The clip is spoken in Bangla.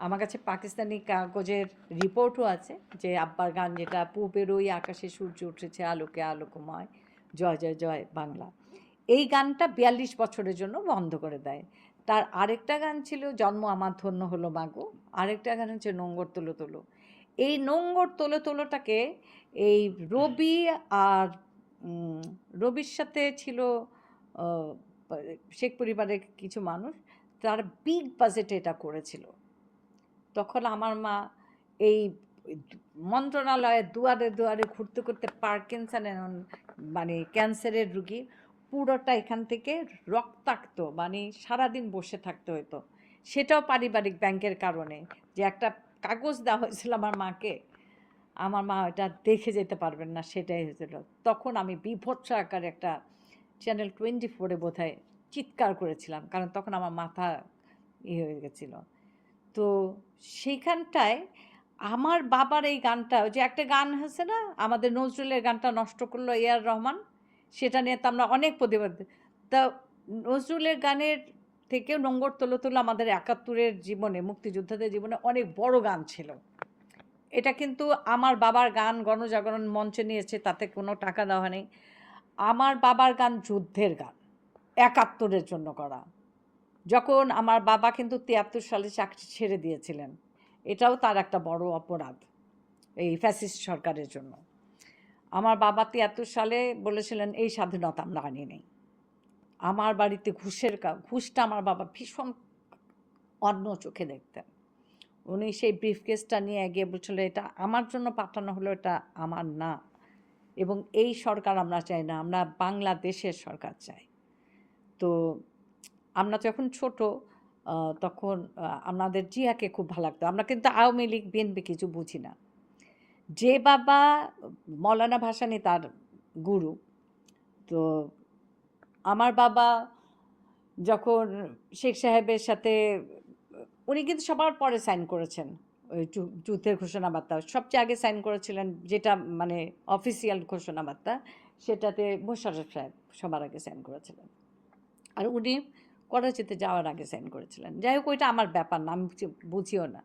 আমার কাছে পাকিস্তানি কাগজের রিপোর্টও আছে যে আব্বার গান যেটা পূবের ওই আকাশে সূর্য উঠেছে আলোকে আলোকময় জয় জয় জয় বাংলা, এই গানটা ৪২ বছরের জন্য বন্ধ করে দেয়। তার আরেকটা গান ছিল জন্ম আমার ধন্য হলো মাগো, আরেকটা গান হচ্ছে নোঙ্গর তোলো তোলো। এই নোঙ্গর তোলো তোলোটাকে এই রবি আর রবির সাথে ছিল শেখ পরিবারের কিছু মানুষ, তারা বিগ বাজেটে এটা করেছিল। তখন আমার মা এই মন্ত্রণালয়ের দুয়ারে দুয়ারে ঘুরতে ঘুরতে পার্কিনসনের মানে ক্যান্সারের রুগী পুরোটা এখান থেকে রক্তাক্ত, মানে সারাদিন বসে থাকতে হতো। সেটাও পারিবারিক ব্যাংকের কারণে, যে একটা কাগজ দেওয়া হয়েছিল আমার মাকে, আমার মা এটা দেখে যেতে পারবেন না, সেটাই হয়েছিল। তখন আমি বিভৎস আকারে একটা চ্যানেল 24-এ বোধহয় চিৎকার করেছিলাম, কারণ তখন আমার মাথা হয়ে গেছিলো। তো সেইখানটায় আমার বাবার এই গানটা, যে একটা গান হয়েছে না আমাদের নজরুলের গানটা নষ্ট করলো এ.আর রহমান, সেটা নিয়ে তো আমরা অনেক প্রতিবাদ। তা নজরুলের গানের থেকেও নোঙ্গর তোলো তোলো আমাদের ৭১-এর জীবনে, মুক্তিযোদ্ধাদের জীবনে অনেক বড় গান ছিল। এটা কিন্তু আমার বাবার গান গণজাগরণ মঞ্চে নিয়েছে, তাতে কোনো টাকা দেওয়া নেই। আমার বাবার গান যুদ্ধের গান, ৭১-এর জন্য করা। যখন আমার বাবা কিন্তু ৭৩ সালে চাকরি ছেড়ে দিয়েছিলেন, এটাও তার একটা বড় অপরাধ এই ফ্যাসিস্ট সরকারের জন্য। আমার বাবা ৭৩ সালে বলেছিলেন এই স্বাধীনতা আমরা আনি নেই। আমার বাড়িতে ঘুষটা আমার বাবা ভীষণ অন্য চোখে দেখতেন। উনি সেই ব্রিফকেসটা নিয়ে গিয়ে বলছিল এটা আমার জন্য পাঠানো হলো, এটা আমার না, এবং এই সরকার আমরা চাই না, আমরা বাংলাদেশের সরকার চাই। তো আমরা যখন ছোট তখন আমাদের জিয়াকে খুব ভালো লাগতো। আমরা কিন্তু আওয়ামী লীগ বিএনপি কিছু বুঝি না। যে বাবা মৌলানা ভাসানী তার গুরু, তো আমার বাবা যখন শেখ সাহেবের সাথে, উনি কিন্তু সবার পরে সাইন করেছেন ওই যুদ্ধের ঘোষণাবার্তা, সবচেয়ে আগে সাইন করেছিলেন যেটা মানে অফিসিয়াল ঘোষণাবার্তা, সেটাতে মোশাররফ সাহেব সবার আগে সাইন করেছিলেন, আর উনি করাচিতে যাওয়ার আগে সাইন করেছিলেন। যাই হোক, ওইটা আমার ব্যাপার না, আমি বুঝিও না।